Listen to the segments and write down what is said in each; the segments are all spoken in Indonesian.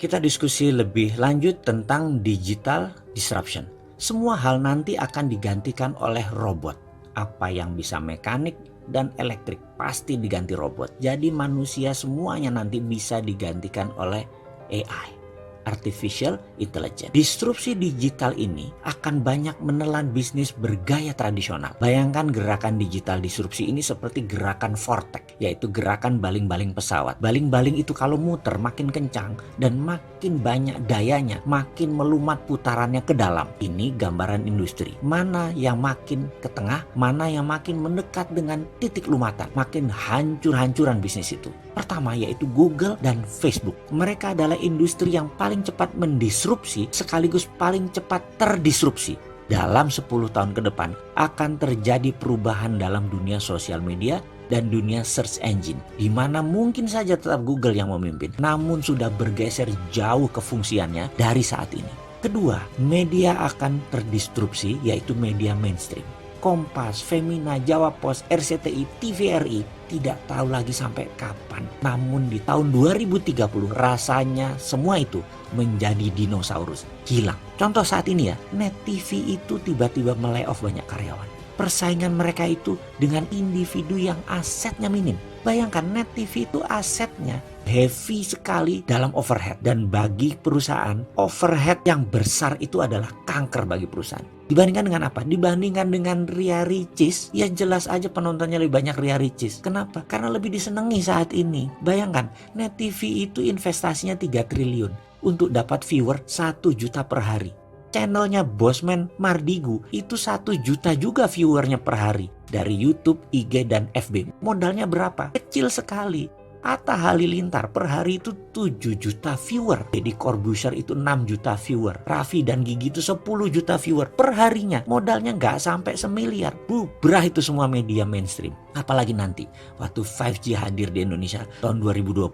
kita diskusi lebih lanjut tentang digital disruption. Semua hal nanti akan digantikan oleh robot. Apa yang bisa mekanik dan elektrik pasti diganti robot. Jadi manusia semuanya nanti bisa digantikan oleh AI. Artificial Intelligence. Disrupsi digital ini akan banyak menelan bisnis bergaya tradisional. Bayangkan gerakan digital disrupsi ini seperti gerakan vortex, yaitu gerakan baling-baling pesawat. Baling-baling itu kalau muter makin kencang dan makin banyak dayanya, makin melumat putarannya ke dalam. Ini gambaran industri. Mana yang makin ke tengah, mana yang makin mendekat dengan titik lumatan, makin hancur-hancuran bisnis itu. Pertama yaitu Google dan Facebook. Mereka adalah industri yang paling cepat mendisrupsi sekaligus paling cepat terdisrupsi. Dalam 10 tahun ke depan akan terjadi perubahan dalam dunia sosial media dan dunia search engine, di mana mungkin saja tetap Google yang memimpin, namun sudah bergeser jauh ke fungsiannya dari saat ini. Kedua, media akan terdisrupsi yaitu media mainstream. Kompas, Femina, Jawa Pos, RCTI, TVRI tidak tahu lagi sampai kapan. Namun di tahun 2030 rasanya semua itu menjadi dinosaurus, hilang. Contoh saat ini ya, Net TV itu tiba-tiba melay-off banyak karyawan. Persaingan mereka itu dengan individu yang asetnya minim. Bayangkan Net TV itu asetnya heavy sekali dalam overhead. Dan bagi perusahaan, overhead yang besar itu adalah kanker bagi perusahaan. Dibandingkan dengan apa? Dibandingkan dengan Ria Ricis, ya jelas aja penontonnya lebih banyak Ria Ricis. Kenapa? Karena lebih disenangi saat ini. Bayangkan, Net TV itu investasinya 3 triliun untuk dapat viewer 1 juta per hari. Channelnya Bosman Mardigu itu 1 juta juga viewernya per hari. Dari YouTube, IG, dan FB. Modalnya berapa? Kecil sekali. Atta Halilintar per hari itu 7 juta viewer. Deddy Corbuzier itu 6 juta viewer. Raffi dan Gigi itu 10 juta viewer per harinya. Modalnya nggak sampai semiliar. Bubrah itu semua media mainstream. Apalagi nanti waktu 5G hadir di Indonesia tahun 2020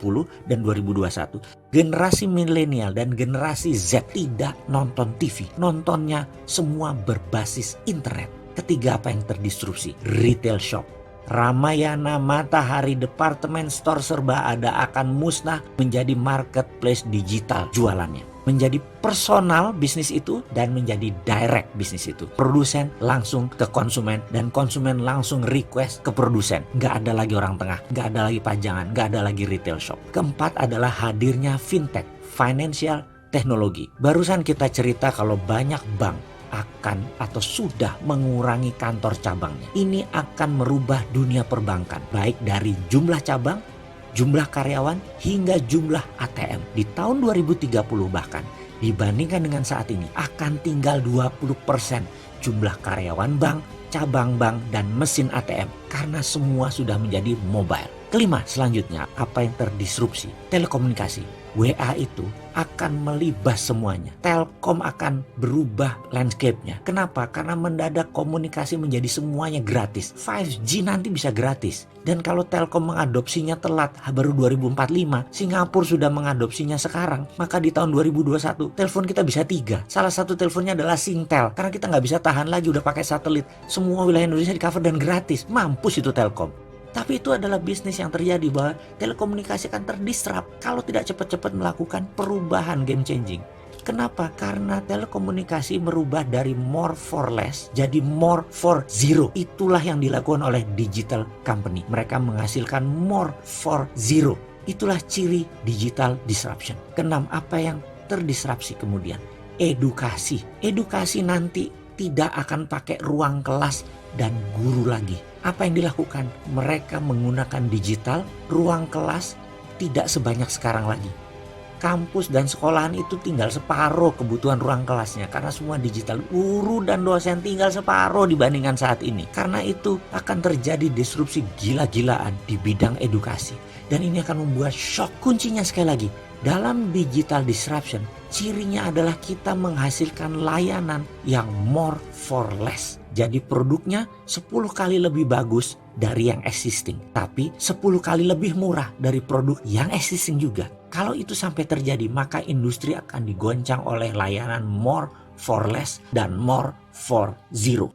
dan 2021. Generasi milenial dan generasi Z tidak nonton TV. Nontonnya semua berbasis internet. Ketiga, apa yang terdisrupsi? Retail shop. Ramayana, Matahari, departemen store serba ada akan musnah menjadi marketplace digital jualannya. Menjadi personal bisnis itu dan menjadi direct bisnis itu. Produsen langsung ke konsumen dan konsumen langsung request ke produsen. Nggak ada lagi orang tengah, nggak ada lagi pajangan, nggak ada lagi retail shop. Keempat adalah hadirnya fintech, financial technology. Barusan kita cerita kalau banyak bank akan atau sudah mengurangi kantor cabangnya. Ini akan merubah dunia perbankan, baik dari jumlah cabang, jumlah karyawan, hingga jumlah ATM. Di tahun 2030 bahkan, dibandingkan dengan saat ini, akan tinggal 20% jumlah karyawan bank, cabang bank, dan mesin ATM. Karena semua sudah menjadi mobile. Kelima, selanjutnya, apa yang terdisrupsi? Telekomunikasi. WA itu akan melibas semuanya. Telkom akan berubah landscape-nya. Kenapa? Karena mendadak komunikasi menjadi semuanya gratis. 5G nanti bisa gratis. Dan kalau Telkom mengadopsinya telat, baru 2045, Singapura sudah mengadopsinya sekarang, maka di tahun 2021 telepon kita bisa 3. Salah satu teleponnya adalah Singtel. Karena kita nggak bisa tahan lagi udah pakai satelit. Semua wilayah Indonesia di cover dan gratis. Mampus itu Telkom. Tapi itu adalah bisnis yang terjadi bahwa telekomunikasi akan terdisrupt kalau tidak cepat-cepat melakukan perubahan game changing. Kenapa? Karena telekomunikasi merubah dari more for less jadi more for zero. Itulah yang dilakukan oleh digital company. Mereka menghasilkan more for zero. Itulah ciri digital disruption. Keenam, apa yang terdisrupsi kemudian? Edukasi. Edukasi nanti tidak akan pakai ruang kelas dan guru lagi. Apa yang dilakukan? Mereka menggunakan digital, ruang kelas tidak sebanyak sekarang lagi. Kampus dan sekolahan itu tinggal separuh kebutuhan ruang kelasnya karena semua digital. Guru dan dosen tinggal separuh dibandingkan saat ini. Karena itu akan terjadi disrupsi gila-gilaan di bidang edukasi. Dan ini akan membuat shock. Kuncinya sekali lagi, dalam digital disruption, cirinya adalah kita menghasilkan layanan yang more for less. Jadi produknya 10 kali lebih bagus dari yang existing. Tapi 10 kali lebih murah dari produk yang existing juga. Kalau itu sampai terjadi, maka industri akan digoncang oleh layanan more for less dan more for zero.